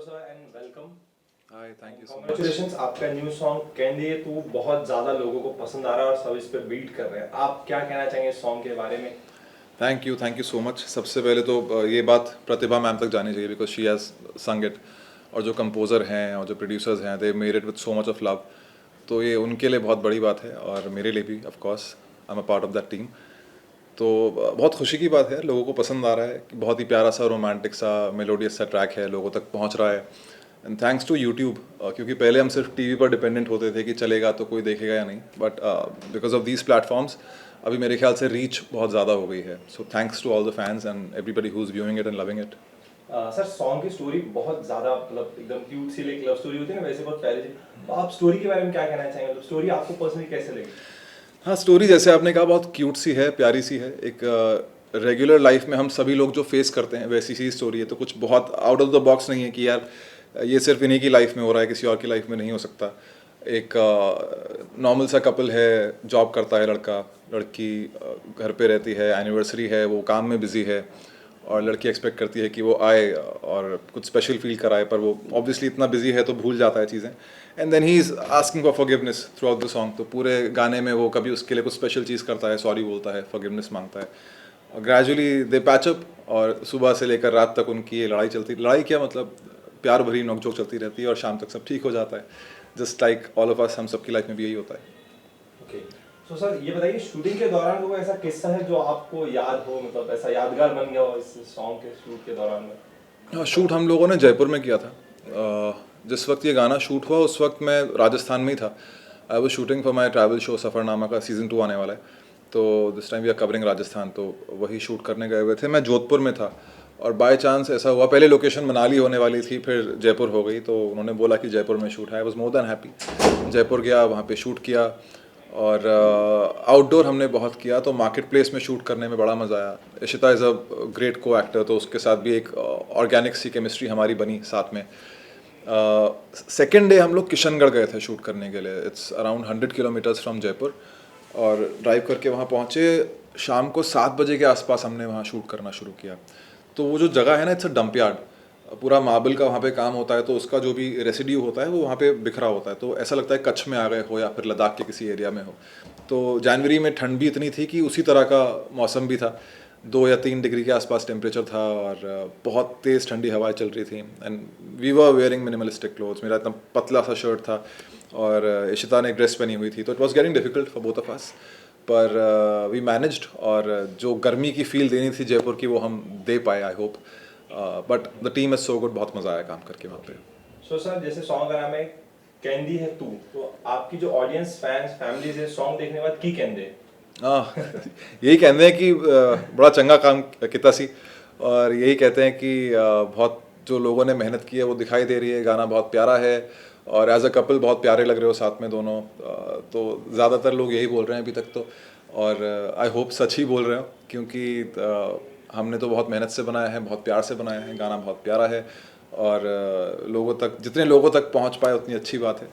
sir and welcome. Hi, thank you so much. Congratulations, आपका new song candy है तो बहुत ज़्यादा लोगों को पसंद आ रहा है और सब इस पे बीट कर रहे हैं. आप क्या कहना चाहेंगे इस सॉन्ग के बारे में? Thank you so much. सबसे पहले तो ये बात प्रतिभा मैम तक जानी चाहिए बिकॉज शी हैज़ संग इट. और जो कंपोज़र हैं और जो प्रोड्यूसर्स हैं they made it with so much of love. तो ये उनके लिए बहुत बड़ी बात है और मेरे लिए भी of course I am a part of that team. तो बहुत खुशी की बात है, लोगों को पसंद आ रहा है कि बहुत ही प्यारा सा रोमांटिक सा मेलोडियस सा ट्रैक है, लोगों तक पहुंच रहा है. एंड थैंक्स टू यूट्यूब, क्योंकि पहले हम सिर्फ टीवी पर डिपेंडेंट होते थे कि चलेगा तो कोई देखेगा या नहीं. But because of these platforms अभी मेरे ख्याल से रीच बहुत ज़्यादा हो गई है. So thanks to all the fans and everybody who is viewing it and loving it. Sir song की स्टोरी बहुत ज़्यादा मतलब एकदम क्यूट सी एक लव स्टोरी होती है ना, वैसे बहुत प्यारी थी. तो आप स्टोरी के बारे में क्या कहना चाहेंगे? मतलब स्टोरी आपको पर्सनली कैसे लगी? हाँ, स्टोरी जैसे आपने कहा बहुत क्यूट सी है, प्यारी सी है. एक रेगुलर लाइफ में हम सभी लोग जो फेस करते हैं वैसी सी स्टोरी है. तो कुछ बहुत आउट ऑफ द बॉक्स नहीं है कि यार ये सिर्फ इन्हीं की लाइफ में हो रहा है, किसी और की लाइफ में नहीं हो सकता. एक नॉर्मल सा कपल है, जॉब करता है लड़का, लड़की घर पे रहती है, एनिवर्सरी है, वो काम में बिजी है और लड़की एक्सपेक्ट करती है कि वो आए और कुछ स्पेशल फील कराए, पर वो ऑब्वियसली इतना बिजी है तो भूल जाता है चीज़ें. And then he is asking for forgiveness throughout the song. तो पूरे गाने में वो कभी उसके लिए कुछ स्पेशल चीज़ करता है, सॉरी बोलता है, फॉरगिवनेस मांगता है. और ग्रेजुअली दे पैचअप और सुबह से लेकर रात तक उनकी ये लड़ाई क्या मतलब प्यार भरी नोकझोंक चलती रहती है और शाम तक सब ठीक हो जाता है. Just like all of us, हम सबकी लाइफ में भी यही होता है. ओके. तो सर ये बताइए, शूटिंग के दौरान कोई ऐसा किस्सा है जो आपको याद हो, मतलब ऐसा यादगार बन गया हो इस सॉन्ग के शूट के दौरान में? शूट हम लोगों ने जयपुर में किया था. जिस वक्त ये गाना शूट हुआ उस वक्त मैं राजस्थान में ही था. I was shooting for my travel show Safarnama का सीज़न 2 आने वाला है. तो this time we are covering Rajasthan, तो वही शूट करने गए हुए थे. मैं जोधपुर में था और बाय चांस ऐसा हुआ, पहले लोकेशन मनाली होने वाली थी, फिर जयपुर हो गई. तो उन्होंने बोला कि जयपुर में शूट है. I was more than happy. Jaipur गया, वहाँ पे शूट किया और आउटडोर हमने बहुत किया. तो मार्केट प्लेस में शूट करने में बड़ा मज़ा आया. इशिता इज़ अ ग्रेट को एक्टर, तो उसके साथ भी एक ऑर्गेनिक सी केमिस्ट्री हमारी बनी साथ में. सेकेंड डे हम लोग किशनगढ़ गए थे शूट करने के लिए. It's around 100 kilometres from Jaipur. और ड्राइव करके वहाँ पहुँचे. शाम को 7 बजे के आसपास हमने वहाँ शूट करना शुरू किया. तो वो जो जगह है ना, इट्स अ डंप यार्ड. पूरा मार्बल का वहाँ पे काम होता है, तो उसका जो भी रेसिड्यू होता है वो वहाँ पे बिखरा होता है. तो ऐसा लगता है कच्छ में आ गए हो या फिर लद्दाख के किसी एरिया में हो. तो जनवरी में ठंड भी इतनी थी कि उसी तरह का मौसम भी था. 2 या 3 डिग्री के आसपास टेम्परेचर था और बहुत तेज़ ठंडी हवाएं चल रही थी. And we were wearing minimalistic clothes. मेरा इतना पतला सा शर्ट था और इशिता ने एक ड्रेस पहनी हुई थी. तो it was getting difficult for both of us, पर वी मैनेज्ड. और जो गर्मी की फील देनी थी जयपुर की वो हम दे पाए, I hope. But the team is so good. बहुत मज़ा आया काम करके वहाँ पे. सो सर जैसे सॉन्ग का नाम है कैंडी है तू, तो आपकी जो ऑडियंस फैंस फैमिली से सॉन्ग देखने के बाद की कहते हैं? यही कहते हैं कि बड़ा चंगा काम किता सी. और यही कहते हैं कि बहुत जो लोगों ने मेहनत की है वो दिखाई दे रही है. गाना बहुत प्यारा है और एज अ कपल बहुत प्यारे लग रहे हो साथ में दोनों. तो ज़्यादातर लोग यही बोल रहे हैं अभी तक तो. और आई होप सच ही बोल रहे हो, क्योंकि हमने तो बहुत मेहनत से बनाया है, बहुत प्यार से बनाया है. गाना बहुत प्यारा है और लोगों तक, जितने लोगों तक पहुंच पाए उतनी अच्छी बात है.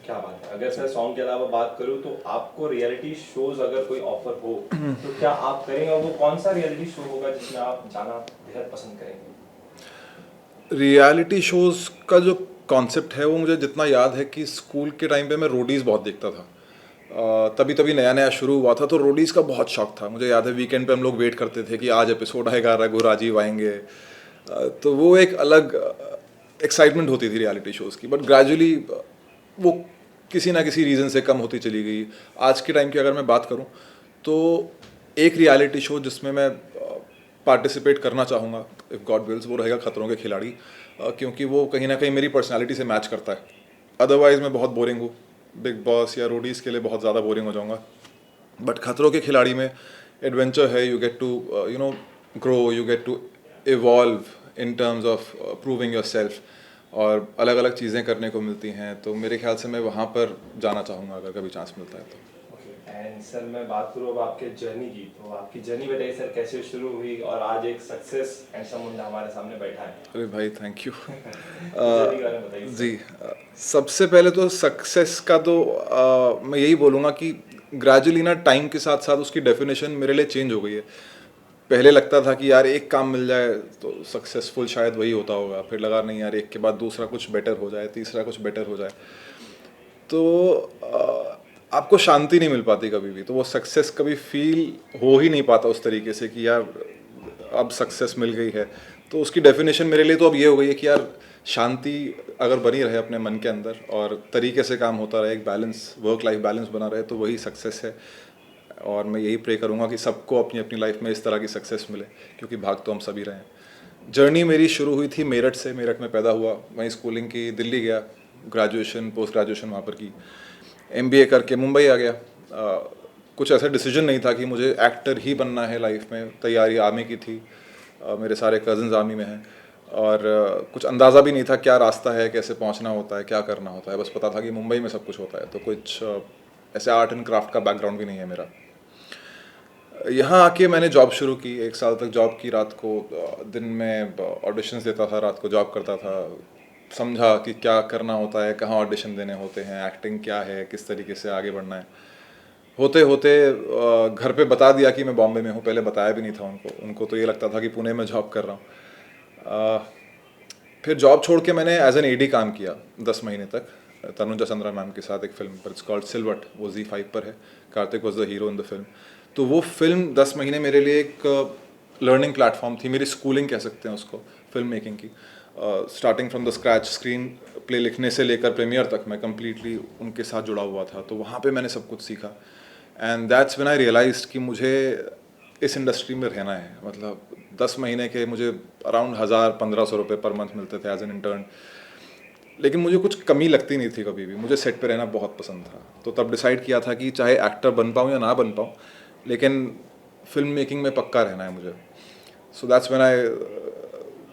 क्या बात है. अगर सर सॉन्ग के अलावा बात करूँ तो आपको रियलिटी शोज अगर कोई ऑफर हो तो क्या आप करेंगे? और वो कौन सा रियलिटी शो होगा जिसमें आप जाना बेहद पसंद करेंगे? रियलिटी शोज़ का जो कॉन्सेप्ट है वो मुझे जितना याद है कि स्कूल के टाइम पे मैं रोडीज़ बहुत देखता था. तभी तभी नया नया शुरू हुआ था, तो रोडीज़ का बहुत शौक था. मुझे याद है वीकेंड पे हम लोग वेट करते थे कि आज एपिसोड आएगा, रघु राजीव आएंगे. तो वो एक अलग एक्साइटमेंट होती थी रियलिटी शोज़ की. बट ग्रेजुअली वो किसी ना किसी रीज़न से कम होती चली गई. आज के टाइम की अगर मैं बात करूँ तो एक रियलिटी शो जिसमें मैं पार्टिसिपेट करना चाहूँगा इफ़ गॉड विल्स, वो रहेगा खतरों के खिलाड़ी. क्योंकि वो कहीं ना कहीं मेरी पर्सनालिटी से मैच करता है. अदरवाइज़ मैं बहुत बोरिंग हूँ. बिग बॉस या रोडीज़ के लिए बहुत ज़्यादा बोरिंग हो जाऊँगा. बट खतरों के खिलाड़ी में एडवेंचर है. You get to grow, you get to evolve in terms of proving yourself. और अलग अलग चीज़ें करने को मिलती हैं. तो मेरे ख्याल से मैं वहाँ पर जाना चाहूँगा अगर कभी चांस मिलता है तो. एंड सर मैं बात करूँ अब आपके जर्नी की, तो आपकी जर्नी बताइए सर, कैसे शुरू हुई और आज एक सक्सेस हैंडसम मुंडा हमारे सामने बैठा है. अरे भाई थैंक यू. जर्नी के बारे में बताइए जी, सबसे पहले तो सक्सेस का तो मैं यही बोलूँगा कि ग्रेजुअली ना टाइम के साथ साथ उसकी डेफिनेशन मेरे लिए चेंज हो गई है. पहले लगता था कि यार एक काम मिल जाए तो सक्सेसफुल शायद वही होता होगा, फिर लगा नहीं यार एक के बाद दूसरा कुछ बेटर हो जाए, तीसरा कुछ बेटर हो जाए, तो आपको शांति नहीं मिल पाती कभी भी, तो वो सक्सेस कभी फील हो ही नहीं पाता उस तरीके से कि यार अब सक्सेस मिल गई है। तो उसकी डेफिनेशन मेरे लिए तो अब ये हो गई है कि यार शांति अगर बनी रहे अपने मन के अंदर और तरीके से काम होता रहे, एक बैलेंस, वर्क लाइफ बैलेंस बना रहे, तो वही सक्सेस है। और मैं यही प्रे करूँगा कि सबको अपनी अपनी लाइफ में इस तरह की सक्सेस मिले, क्योंकि भाग तो हम सभी रहे हैं। जर्नी मेरी शुरू हुई थी मेरठ से, मेरठ में पैदा हुआ, वहीं स्कूलिंग की, दिल्ली गया, ग्रेजुएशन पोस्ट ग्रेजुएशन वहाँ पर की, MBA करके मुंबई आ गया। कुछ ऐसा डिसीजन नहीं था कि मुझे एक्टर ही बनना है लाइफ में, तैयारी आर्मी की थी, मेरे सारे कज़न्स आर्मी में हैं, और कुछ अंदाज़ा भी नहीं था क्या रास्ता है, कैसे पहुंचना होता है, क्या करना होता है, बस पता था कि मुंबई में सब कुछ होता है। तो कुछ ऐसे आर्ट एंड क्राफ्ट का बैकग्राउंड भी नहीं है मेरा। यहाँ आके मैंने जॉब शुरू की, 1 साल तक जॉब की, रात को दिन में ऑडिशंस देता था, रात को जॉब करता था, समझा कि क्या करना होता है, कहाँ ऑडिशन देने होते हैं, एक्टिंग क्या है, किस तरीके से आगे बढ़ना है। होते होते घर पे बता दिया कि मैं बॉम्बे में हूँ, पहले बताया भी नहीं था उनको तो ये लगता था कि पुणे में जॉब कर रहा हूँ। फिर जॉब छोड़ के मैंने एज एन AD काम किया 10 महीने तक, तनुजा चंद्रा मैम के साथ एक फिल्म पर, इट्स कॉल्ड सिलवट, वो Z5 पर है, Kartik was the hero in the film. तो वो फिल्म 10 महीने मेरे लिए एक लर्निंग प्लेटफॉर्म थी, मेरी स्कूलिंग कह सकते हैं उसको, फिल्म मेकिंग की। Starting from the scratch, screen play लिखने से लेकर प्रीमियर तक मैं कम्प्लीटली उनके साथ जुड़ा हुआ था, तो वहाँ पे मैंने सब कुछ सीखा। And that's when I realised कि मुझे इस इंडस्ट्री में रहना है। मतलब 10 महीने के मुझे अराउंड 1000-1500 रुपये पर मंथ मिलते थे एज एन इंटर्न, लेकिन मुझे कुछ कमी लगती नहीं थी कभी भी, मुझे सेट पे रहना बहुत पसंद था। तो तब डिसाइड किया था कि चाहे एक्टर बन पाऊँ या ना बन पाऊँ, लेकिन फिल्म मेकिंग में पक्का रहना है मुझे। So that's when I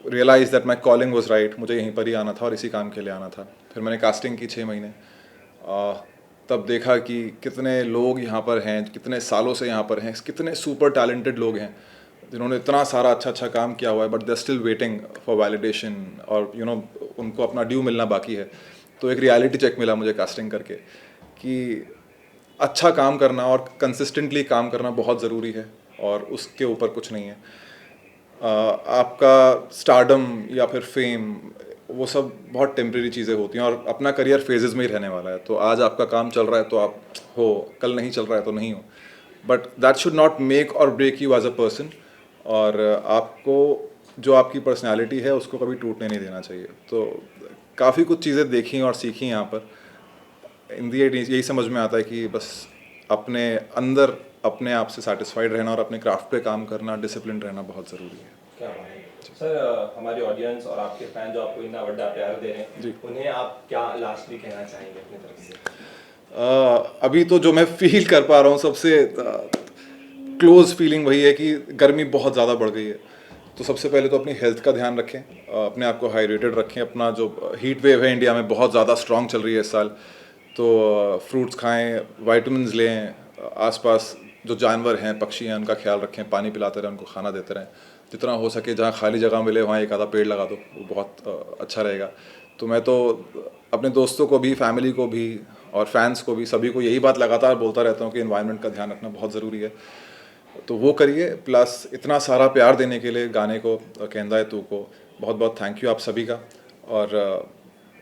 realise that my calling was right, मुझे यहीं पर ही आना था और इसी काम के लिए आना था। फिर मैंने कास्टिंग की 6 महीने, तब देखा कि कितने लोग यहाँ पर हैं, कितने सालों से यहाँ पर हैं, कितने सुपर टैलेंटेड लोग हैं जिन्होंने इतना सारा अच्छा अच्छा काम किया हुआ है, but they still waiting for validation, और उनको अपना ड्यू मिलना बाकी है। तो एक रियलिटी चेक मिला मुझे कास्टिंग करके कि अच्छा काम करना और कंसिस्टेंटली काम करना बहुत ज़रूरी है, और उसके ऊपर कुछ नहीं है। आपका स्टारडम या फिर फेम, वो सब बहुत टेम्परेरी चीज़ें होती हैं, और अपना करियर फेजेस में ही रहने वाला है। तो आज आपका काम चल रहा है तो आप हो, कल नहीं चल रहा है तो नहीं हो, but that should not make or break you as a person. और आपको जो आपकी पर्सनैलिटी है उसको कभी टूटने नहीं देना चाहिए। तो काफ़ी कुछ चीज़ें देखी और सीखी यहाँ पर। इन दी एंड यही समझ में आता है कि बस अपने अंदर अपने आप से सेटिस्फाइड रहना और अपने क्राफ्ट पे काम करना, डिसिप्लिन रहना बहुत ज़रूरी है। क्या बात है सर, हमारी ऑडियंस और आपके फैन जो आपको इतना बड़ा प्यार दे रहे हैं, उन्हें आप क्या लास्टली कहना चाहेंगे अपनी तरफ से? अभी तो जो मैं फील कर पा रहा हूँ, सबसे क्लोज फीलिंग वही है कि गर्मी बहुत ज़्यादा बढ़ गई है। तो सबसे पहले तो अपनी हेल्थ का ध्यान रखें, अपने आप को हाइड्रेटेड रखें। अपना जो हीट वेव है इंडिया में बहुत ज़्यादा स्ट्रॉन्ग चल रही है इस साल, तो फ्रूट्स खाएं, वाइटामिन लें, आसपास जो जानवर हैं, पक्षी हैं, उनका ख्याल रखें, पानी पिलाते रहें, उनको खाना देते रहें। जितना हो सके जहाँ खाली जगह मिले वहाँ एक आधा पेड़ लगा दो, वो बहुत अच्छा रहेगा। तो मैं तो अपने दोस्तों को भी, फैमिली को भी और फैंस को भी, सभी को यही बात लगातार बोलता रहता हूँ कि एनवायरनमेंट का ध्यान रखना बहुत ज़रूरी है। तो वो करिए, प्लस इतना सारा प्यार देने के लिए गाने को, कहंदा है तू को बहुत बहुत थैंक यू आप सभी का। और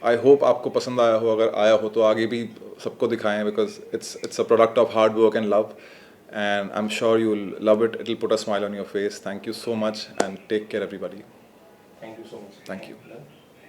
आई होप आपको पसंद आया हो, अगर आया हो तो आगे भी सबको दिखाएं, because it's a product of hard work and love, and I'm sure you'll love it. It'll put a smile on your face. Thank you so much and take care everybody. Thank you so much. Thank you.